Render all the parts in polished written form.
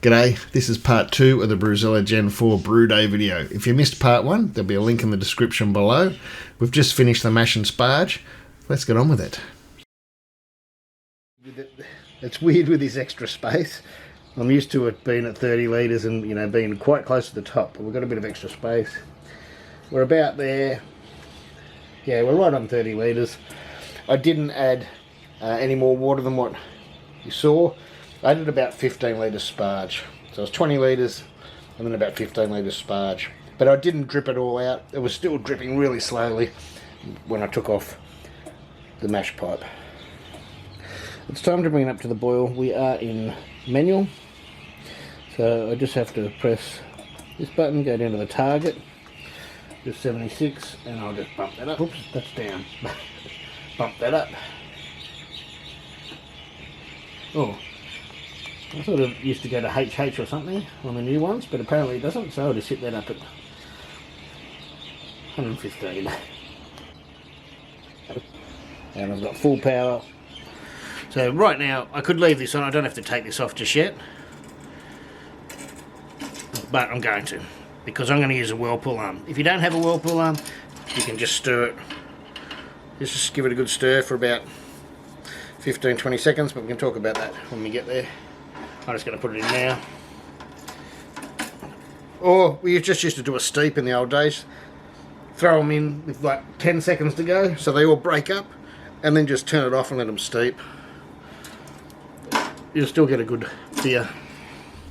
G'day, this is part 2 of the BrewZilla Gen 4 Brew Day video. If you missed part 1, there'll be a link in the description below. We've just finished the mash and sparge. Let's get on with it. It's weird with this extra space. I'm used to it being at 30 litres and being quite close to the top, but we've got a bit of extra space. We're about there. Yeah, we're right on 30 litres. I didn't add any more water than what you saw. I added about 15 litres sparge. So it was 20 litres and then about 15 litres sparge. But I didn't drip it all out. It was still dripping really slowly when I took off the mash pipe. It's time to bring it up to the boil. We are in manual. So I just have to press this button, go down to the target. Just 76, and I'll just bump that up. Oops, that's down. Bump that up. Oh. I thought it used to go to HH or something on the new ones, but apparently it doesn't, so I'll just hit that up at 115. And I've got full power. So right now, I could leave this on, I don't have to take this off just yet. But I'm going to, because I'm going to use a Whirlpool arm. If you don't have a Whirlpool arm, you can just stir it. Just give it a good stir for about 15-20 seconds, but we can talk about that when we get there. I'm just going to put it in now. Or we just used to do a steep in the old days. Throw them in with like 10 seconds to go so they all break up, and then just turn it off and let them steep. You'll still get a good beer.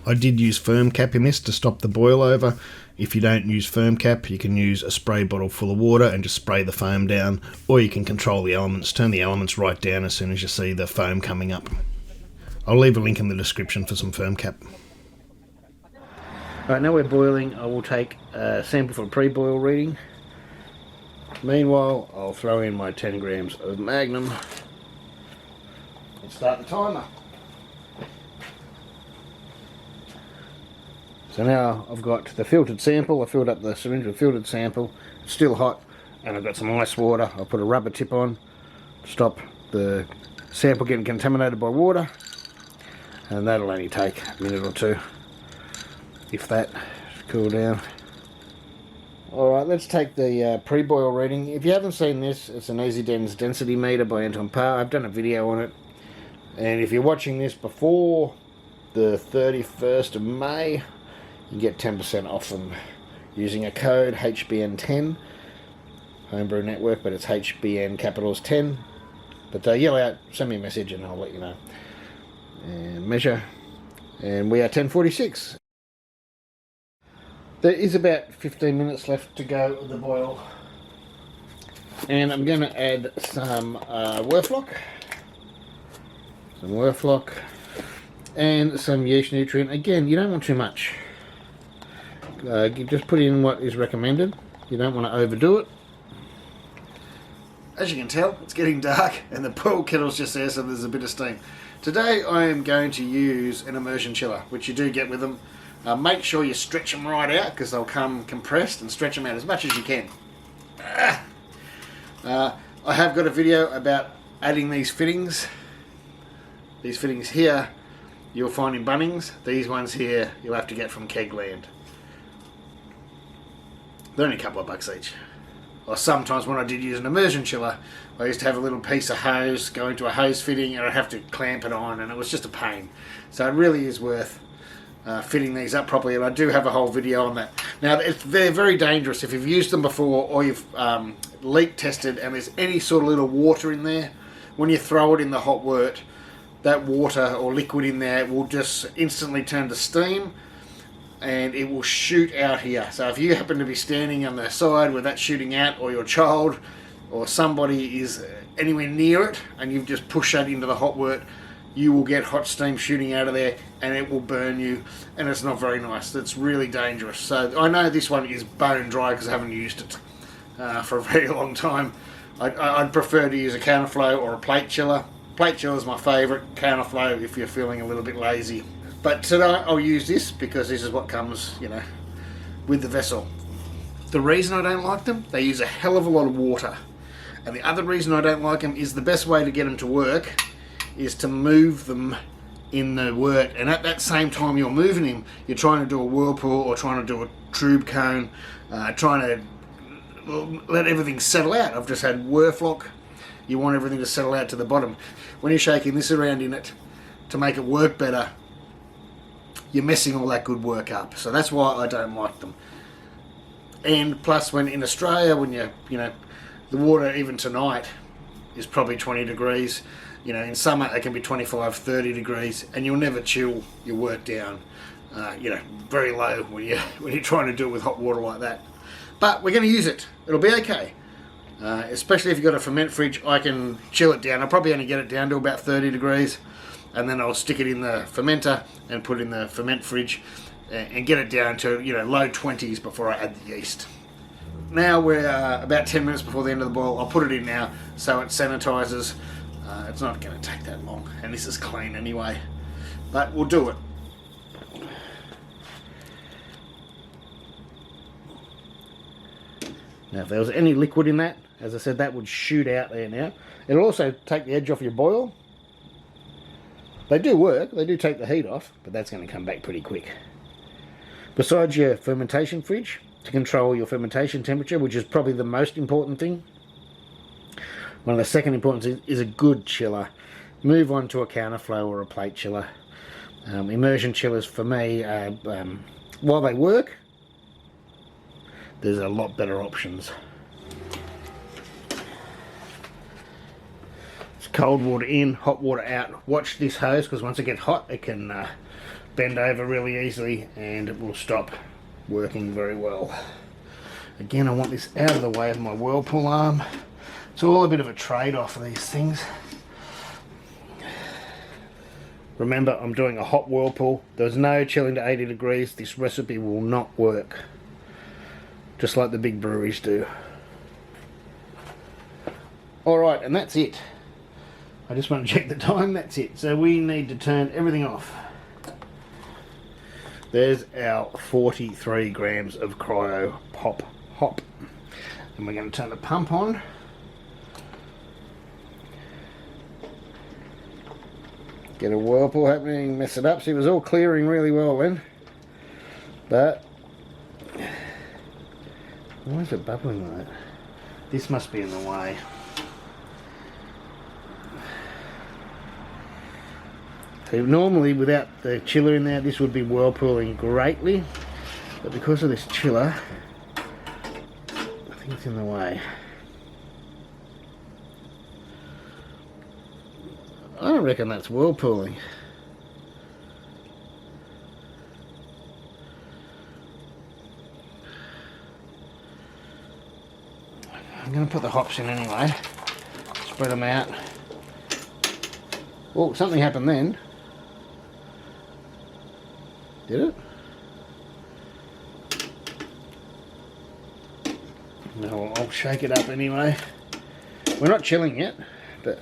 I did use firm cap in this to stop the boil over. If you don't use firm cap, you can use a spray bottle full of water and just spray the foam down, or you can control the elements, turn the elements right down as soon as you see the foam coming up. I'll leave a link in the description for some firm cap. Right, now we're boiling. I will take a sample for a pre-boil reading. Meanwhile, I'll throw in my 10 grams of Magnum and start the timer. So now I've got the filtered sample. I filled up the syringe with filtered sample. It's still hot, and I've got some ice water. I'll put a rubber tip on, stop the sample getting contaminated by water. And that'll only take a minute or two, if that, to cool down. Alright, let's take the pre-boil reading. If you haven't seen this, it's an Easy Den's density meter by Anton Parr. I've done a video on it. And if you're watching this before the 31st of May, you can get 10% off them using a code HBN10, Homebrew Network, but it's HBN capitals 10. But yell out, send me a message and I'll let you know. And measure, and we are 10:46. There is about 15 minutes left to go of the boil, and I'm going to add some Whirlpool, and some yeast nutrient. Again, you don't want too much. You just put in what is recommended. You don't want to overdo it. As you can tell, it's getting dark and the boil kettle's just there, so there's a bit of steam. Today I am going to use an immersion chiller, which you do get with them. Make sure you stretch them right out, because they'll come compressed, and stretch them out as much as you can. I have got a video about adding these fittings. These fittings here you'll find in Bunnings. These ones here you'll have to get from Kegland. They're only a couple of bucks each. Or sometimes when I did use an immersion chiller, I used to have a little piece of hose go into a hose fitting, and I'd have to clamp it on, and it was just a pain. So it really is worth fitting these up properly, and I do have a whole video on that. Now they're very dangerous if you've used them before, or you've leak tested and there's any sort of little water in there. When you throw it in the hot wort, that water or liquid in there will just instantly turn to steam, and it will shoot out here. So if you happen to be standing on the side where that's shooting out, or your child or somebody is anywhere near it, and you've just pushed that into the hot wort, you will get hot steam shooting out of there, and it will burn you, and it's not very nice. It's really dangerous. So I know this one is bone dry because I haven't used it for a very long time. I'd prefer to use a counterflow or a plate chiller. Plate chiller is my favourite. Counterflow if you're feeling a little bit lazy. But today I'll use this because this is what comes, with the vessel. The reason I don't like them, they use a hell of a lot of water. And the other reason I don't like them is the best way to get them to work is to move them in the work, and at that same time you're moving him, you're trying to do a whirlpool or trying to do a tube cone, trying to let everything settle out. I've just had Whirlpool. You want everything to settle out to the bottom. When you're shaking this around in it to make it work better, you're messing all that good work up. So that's why I don't like them. And plus, when in Australia, when you know, the water even tonight is probably 20 degrees. You know, in summer it can be 25, 30 degrees, and you'll never chill your work down. You know, very low when you're trying to do it with hot water like that. But we're going to use it. It'll be okay. Especially if you've got a ferment fridge, I can chill it down. I'll probably only get it down to about 30 degrees, and then I'll stick it in the fermenter and put it in the ferment fridge and get it down to, you know, low 20s before I add the yeast. Now we're about 10 minutes before the end of the boil. I'll put it in now so it sanitizes. It's not going to take that long, and this is clean anyway, but we'll do it. Now if there was any liquid in that, as I said, that would shoot out there now. It'll also take the edge off your boil. They do work, they do take the heat off, but that's going to come back pretty quick. Besides your fermentation fridge, to control your fermentation temperature, which is probably the most important thing, one of the second important things is a good chiller. Move on to a counterflow or a plate chiller. Immersion chillers for me, while they work, there's a lot better options. It's cold water in, hot water out. Watch this hose, because once it gets hot it can bend over really easily and it will stop working very well. Again, I want this out of the way of my Whirlpool arm. It's all a bit of a trade-off for these things. Remember, I'm doing a hot Whirlpool. There's no chilling to 80 degrees. This recipe will not work. Just like the big breweries do. Alright, and that's it. I just want to check the time, that's it. So we need to turn everything off. There's our 43 grams of cryo pop hop. And we're going to turn the pump on. Get a Whirlpool happening, mess it up. See, it was all clearing really well then. But why is it bubbling like that? This must be in the way. So normally without the chiller in there, this would be whirlpooling greatly. But because of this chiller, I think it's in the way. I don't reckon that's whirlpooling. I'm going to put the hops in anyway. Spread them out. Oh, something happened then. Did it? No, I'll shake it up anyway. We're not chilling yet, but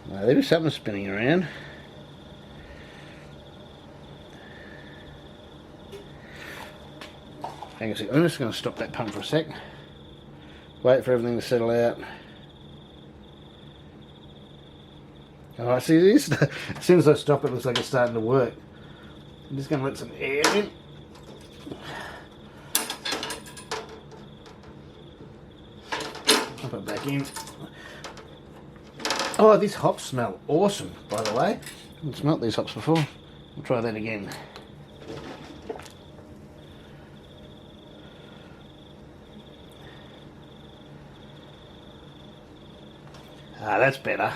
there is something spinning around. Hang on a second. I'm just going to stop that pump for a sec. Wait for everything to settle out. Oh, I see this. As soon as I stop, it looks like it's starting to work. I'm just going to let some air in. Put it back in. Oh, these hops smell awesome, by the way. I haven't smelt these hops before. We'll try that again. Ah, that's better.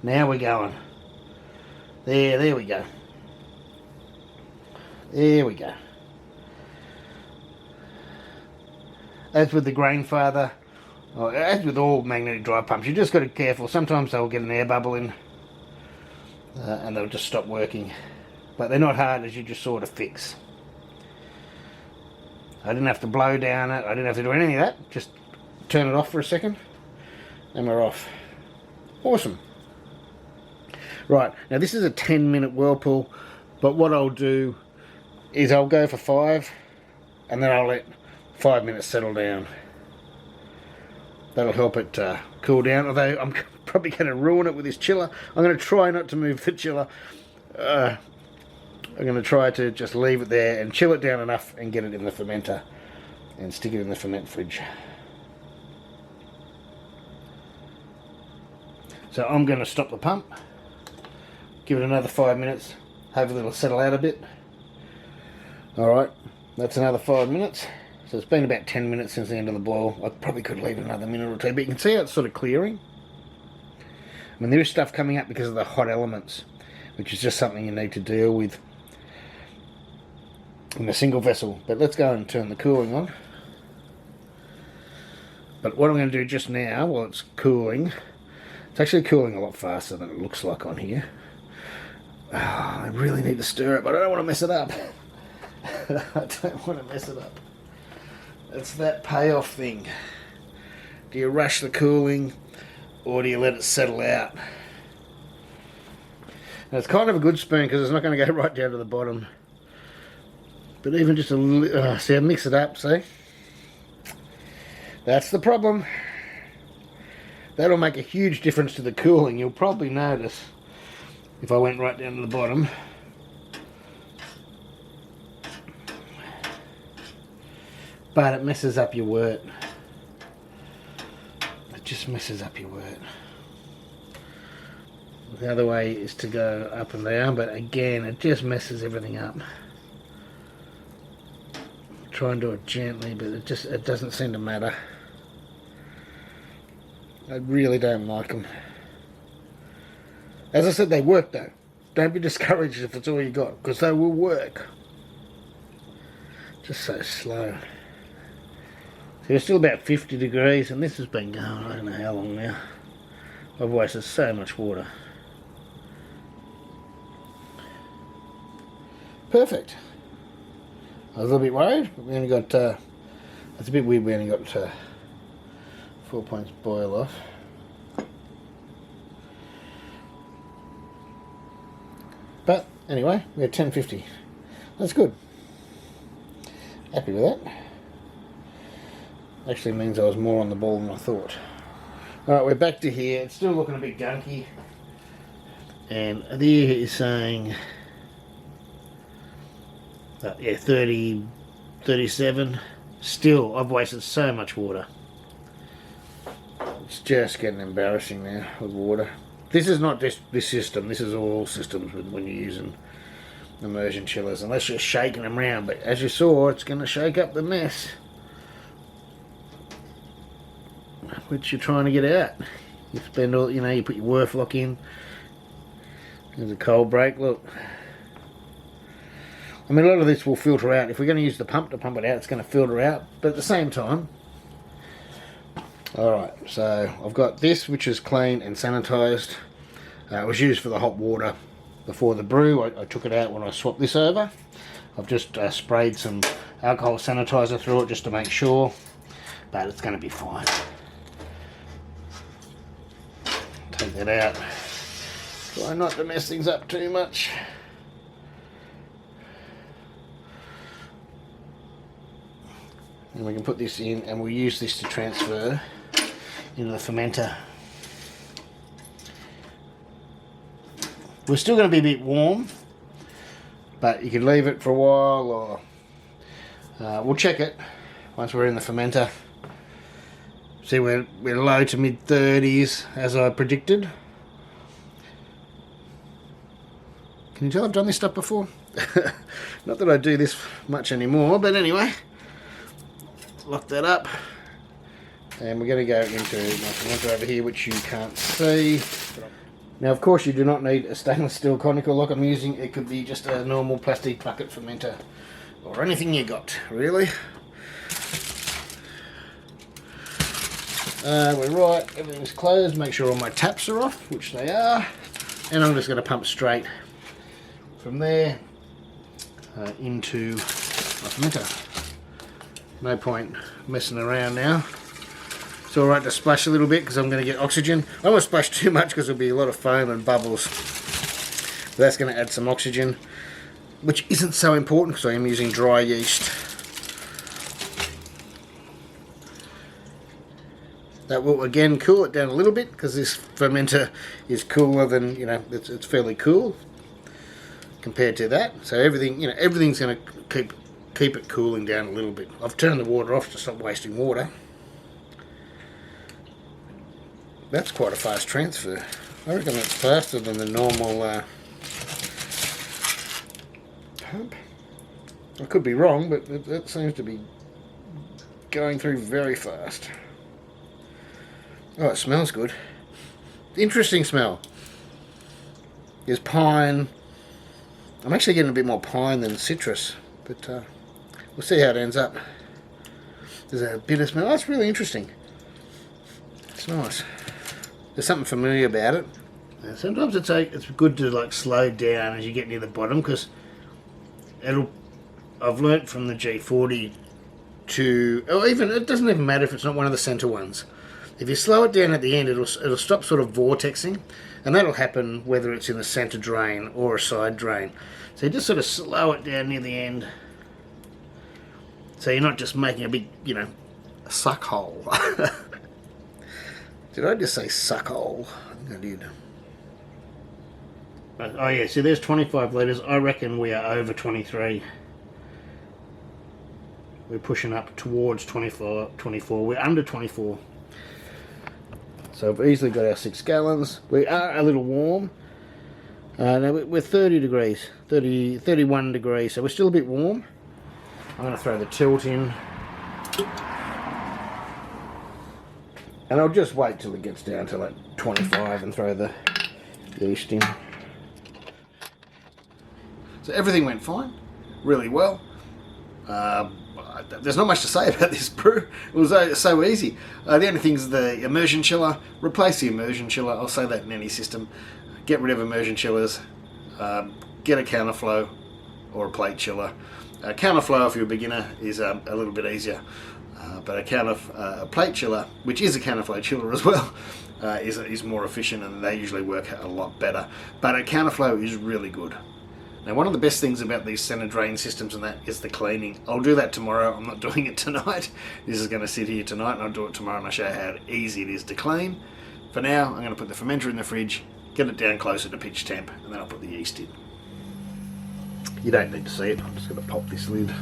Now we're going. There we go. There we go. As with the Grainfather, or as with all magnetic dry pumps, you just got to be careful. Sometimes they'll get an air bubble in and they'll just stop working. But they're not hard, as you just sort of fix. I didn't have to blow down it. I didn't have to do any of that. Just turn it off for a second and we're off. Awesome. Right, now this is a 10-minute Whirlpool, but what I'll do is I'll go for 5 and then I'll let 5 minutes settle down. That'll help it cool down, although I'm probably going to ruin it with this chiller. I'm going to try not to move the chiller. I'm going to try to just leave it there and chill it down enough and get it in the fermenter and stick it in the ferment fridge. So I'm going to stop the pump, give it another 5 minutes, hopefully it'll settle out a bit. Alright, that's another 5 minutes. So it's been about 10 minutes since the end of the boil. I probably could leave it another minute or two, but you can see how it's sort of clearing. I mean, there is stuff coming up because of the hot elements, which is just something you need to deal with in a single vessel. But let's go and turn the cooling on. But what I'm going to do just now, while it's cooling, it's actually cooling a lot faster than it looks like on here. Oh, I really need to stir it, but I don't want to mess it up. I don't want to mess it up. It's that payoff thing. Do you rush the cooling or do you let it settle out? Now it's kind of a good spoon because it's not going to go right down to the bottom. But even just a little, see I mix it up, see? That's the problem. That'll make a huge difference to the cooling. You'll probably notice if I went right down to the bottom. But it messes up your wort. It just messes up your wort. The other way is to go up and down, but again, it just messes everything up. Try and do it gently, but it doesn't seem to matter. I really don't like them. As I said, they work though. Don't be discouraged if it's all you got, because they will work. Just so slow. So it's still about 50 degrees, and this has been going, I don't know how long now. I've wasted so much water. Perfect. I was a little bit worried, but we only got, it's a bit weird, we only got 4 points boil off. But anyway, we're 1050. That's good. Happy with that. Actually means I was more on the ball than I thought. Alright, we're back to here. It's still looking a bit gunky. And there is saying, yeah, 30, 37. Still, I've wasted so much water. It's just getting embarrassing now with water. This is not just this system, this is all systems when you're using immersion chillers, unless you're shaking them around. But as you saw, it's going to shake up the mess which you're trying to get out. You spend all, you know, you put your Wurf lock in. There's a cold break, look. I mean, a lot of this will filter out. If we're going to use the pump to pump it out, it's going to filter out. But at the same time, alright, so I've got this, which is clean and sanitised. It was used for the hot water before the brew. I took it out when I swapped this over. I've just sprayed some alcohol sanitizer through it just to make sure, but it's going to be fine. Take that out. Try not to mess things up too much. And we can put this in, and we'll use this to transfer into the fermenter. We're still going to be a bit warm, but you can leave it for a while, or we'll check it once we're in the fermenter. See, we're low to mid 30s as I predicted. Can you tell I've done this stuff before? Not that I do this much anymore, but anyway. Lock that up. And we're going to go into my fermenter over here, which you can't see. Now, of course, you do not need a stainless steel conical like I'm using. It could be just a normal plastic bucket fermenter, or anything you got, really. We're right, everything's closed. Make sure all my taps are off, which they are. And I'm just going to pump straight from there into my fermenter. No point messing around now. It's alright to splash a little bit because I'm going to get oxygen. I don't want to splash too much because there'll be a lot of foam and bubbles. But that's going to add some oxygen, which isn't so important because I am using dry yeast. That will again cool it down a little bit, because this fermenter is cooler than, you know, it's fairly cool compared to that. So everything, you know, everything's going to keep it cooling down a little bit. I've turned the water off to stop wasting water. That's quite a fast transfer. I reckon that's faster than the normal pump. I could be wrong, but that seems to be going through very fast. Oh, it smells good. Interesting smell. There's pine. I'm actually getting a bit more pine than citrus, but we'll see how it ends up. There's a bitter smell. Oh, that's really interesting. It's nice. There's something familiar about it. Now, sometimes it's good to like slow down as you get near the bottom, because I've learnt from the G40 to, or even, it doesn't even matter if it's not one of the centre ones. If you slow it down at the end, it'll stop sort of vortexing, and that'll happen whether it's in the centre drain or a side drain. So you just sort of slow it down near the end, so you're not just making a big, you know, suck hole. Did I just say suck hole? I think I did. Oh yeah, see there's 25 litres. I reckon we are over 23. We're pushing up towards 24. We're under 24. So we've easily got our 6 gallons. We are a little warm. Now we're 30 degrees, 31 degrees, so we're still a bit warm. I'm going to throw the tilt in. And I'll just wait till it gets down to like 25 and throw the yeast in. So everything went fine, really well. There's not much to say about this brew. It was so easy. The only thing is the immersion chiller. Replace the immersion chiller. I'll say that in any system. Get rid of immersion chillers. Get a counterflow or a plate chiller. A counterflow, if you're a beginner, is a little bit easier. But a plate chiller, which is a counterflow chiller as well, is more efficient, and they usually work a lot better. But a counterflow is really good. Now, one of the best things about these centre drain systems and that is the cleaning. I'll do that tomorrow. I'm not doing it tonight. This is going to sit here tonight, and I'll do it tomorrow, and I'll show you how easy it is to clean. For now, I'm going to put the fermenter in the fridge, get it down closer to pitch temp, and then I'll put the yeast in. You don't need to see it. I'm just going to pop this lid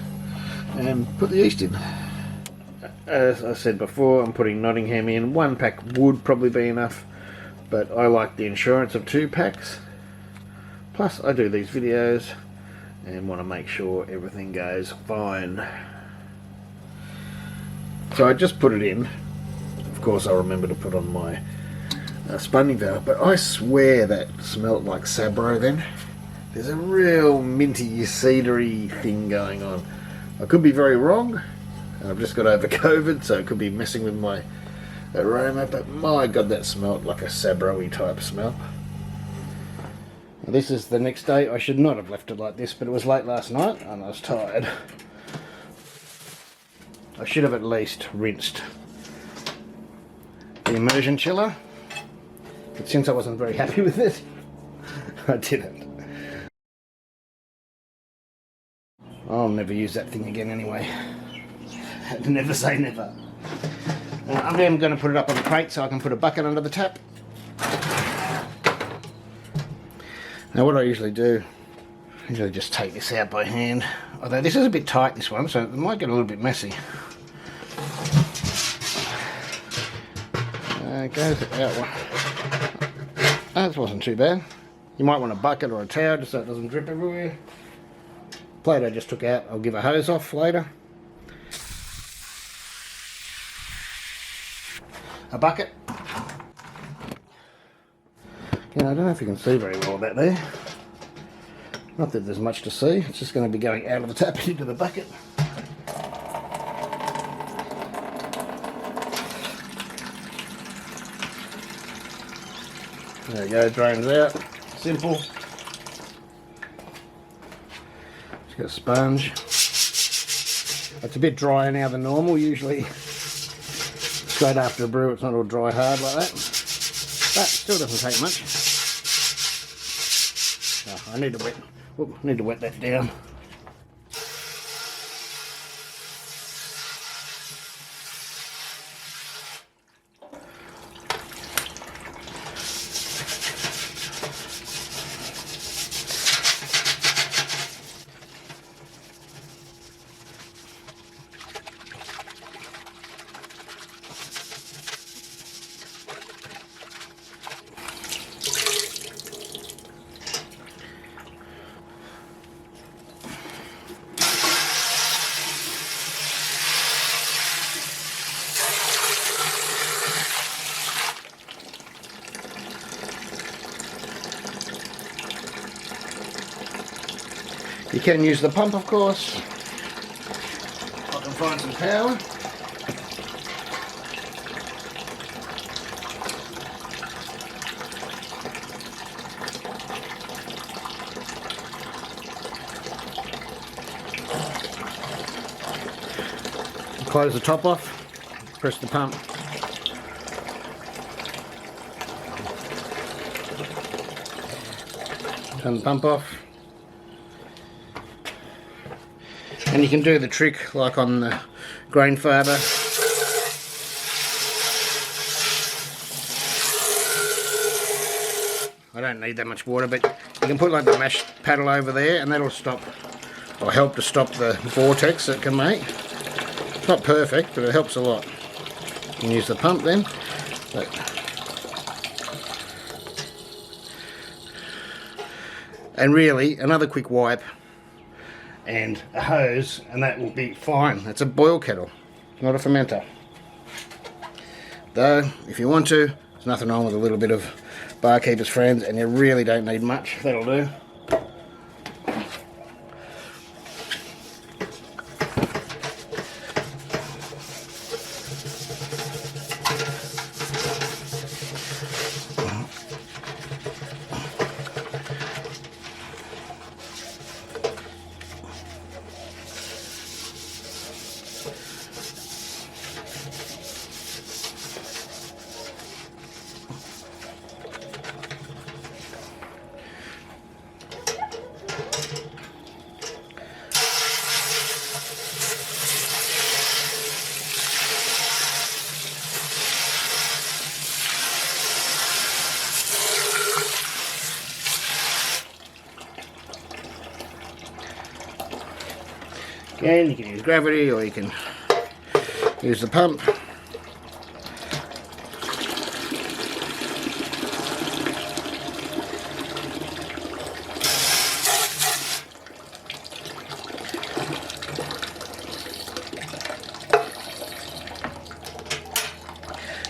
and put the yeast in. As I said before, I'm putting Nottingham in. 1 pack would probably be enough, but I like the insurance of 2 packs. Plus, I do these videos and want to make sure everything goes fine. So I just put it in. Of course, I'll remember to put on my spunding valve, but I swear that smelled like Sabro then. There's a real minty, cedary thing going on. I could be very wrong. I've just got over COVID, so it could be messing with my aroma, but my god, that smelled like a Sabro-y type smell. Now, this is the next day. I should not have left it like this, but it was late last night and I was tired. I should have at least rinsed the immersion chiller, but since I wasn't very happy with it, I didn't. I'll never use that thing again anyway. Never say never. I'm then going to put it up on the crate so I can put a bucket under the tap. Now what I usually do, I usually just take this out by hand. Although this is a bit tight, this one, so it might get a little bit messy. It goes out. That wasn't too bad. You might want a bucket or a towel just so it doesn't drip everywhere. Plate I just took out, I'll give a hose off later. A bucket. Yeah, I don't know if you can see very well back there. Not that there's much to see, it's just going to be going out of the tap into the bucket. There we go, drains out. Simple. Just got a sponge. It's a bit drier now than normal. Usually straight after a brew it's not all dry hard like that. But still doesn't take much. Oh, I need to wet that down. You can use the pump, of course. I can find some power. Close the top off, press the pump. Turn the pump off. And you can do the trick like on the grain farmer. I don't need that much water, but you can put like the mash paddle over there and that'll stop, or help to stop the vortex it can make. It's not perfect, but it helps a lot. You can use the pump then. And really, another quick wipe and a hose, and that will be fine. It's a boil kettle, not a fermenter. Though, if you want to, there's nothing wrong with a little bit of Barkeeper's Friends, and you really don't need much. That'll do. Again, you can use gravity or you can use the pump.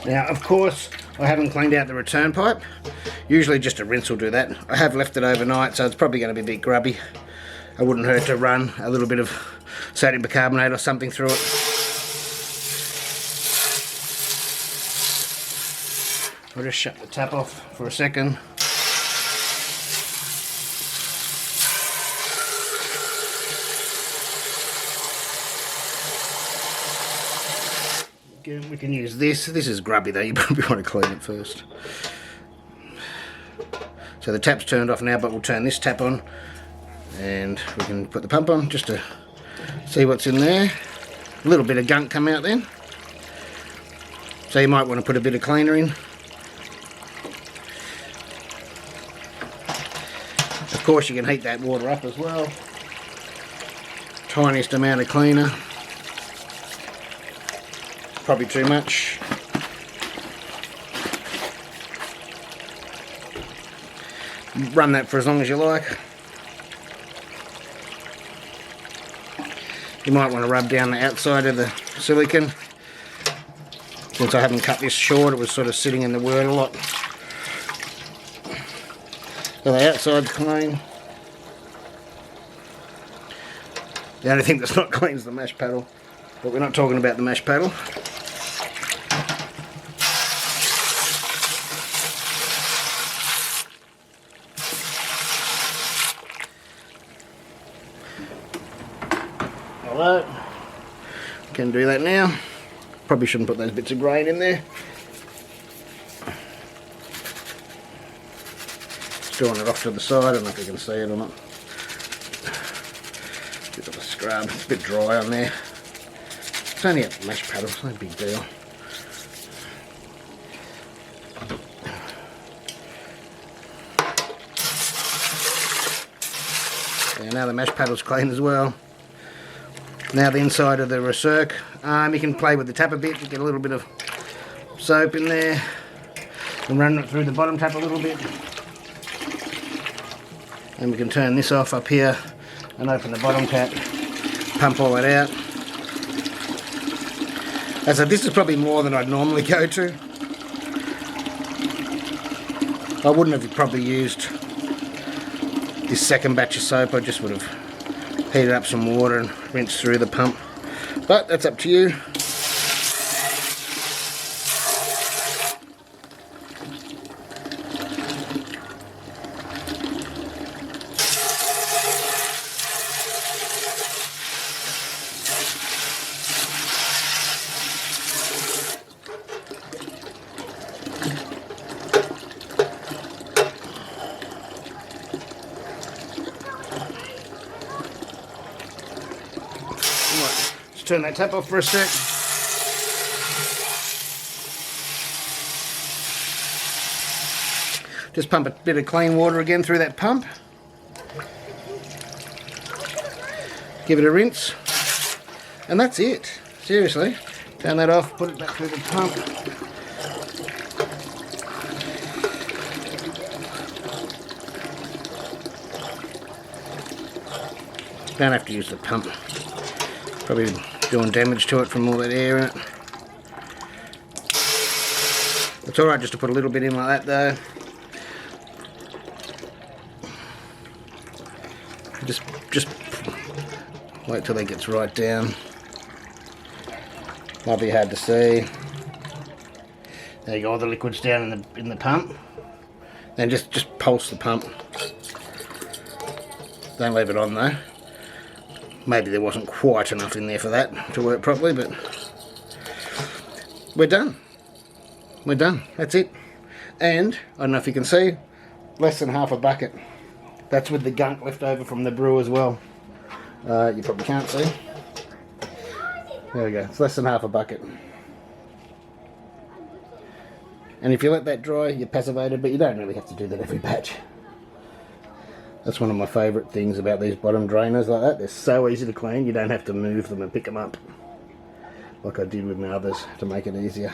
Now, of course, I haven't cleaned out the return pipe. Usually just a rinse will do that. I have left it overnight, so it's probably going to be a bit grubby. It wouldn't hurt to run a little bit of sodium bicarbonate or something through it. I'll just shut the tap off for a second. Again, we can use this. This is grubby though, you probably want to clean it first. So the tap's turned off now, but we'll turn this tap on and we can put the pump on just to see what's in there. A little bit of gunk come out then, so you might want to put a bit of cleaner in. Of course you can heat that water up as well. Tiniest amount of cleaner, probably too much. Run that for as long as you like. You might want to rub down the outside of the silicone. Since I haven't cut this short, it was sort of sitting in the wort a lot. So the outside's clean. The only thing that's not clean is the mash paddle, but we're not talking about the mash paddle. Alright, can do that now. Probably shouldn't put those bits of grain in there. Just drawing it off to the side. I don't know if you can see it or not. Bit of a scrub. It's a bit dry on there. It's only a mash paddle, it's no big deal. Yeah, now the mash paddle's clean as well. Now the inside of the recirc, you can play with the tap a bit, you get a little bit of soap in there and run it through the bottom tap a little bit. And we can turn this off up here and open the bottom tap, pump all that out. As I said, this is probably more than I'd normally go to. I wouldn't have probably used this second batch of soap, I just would have heat up some water and rinse through the pump. But that's up to you. Just turn that tap off for a sec. Just pump a bit of clean water again through that pump. Give it a rinse. And that's it. Seriously. Turn that off, put it back through the pump. Don't have to use the pump. Probably doing damage to it from all that air in it. It's alright just to put a little bit in like that though. Just wait till that gets right down. Might be hard to see. There you go, all the liquid's down in the pump. Then just pulse the pump. Don't leave it on though. Maybe there wasn't quite enough in there for that to work properly, but we're done. We're done. That's it. And I don't know if you can see, less than half a bucket. That's with the gunk left over from the brew as well. You probably can't see. There we go. It's less than half a bucket. And if you let that dry, you're passivated, but you don't really have to do that every batch. That's one of my favourite things about these bottom drainers like that. They're so easy to clean, you don't have to move them and pick them up like I did with my others to make it easier.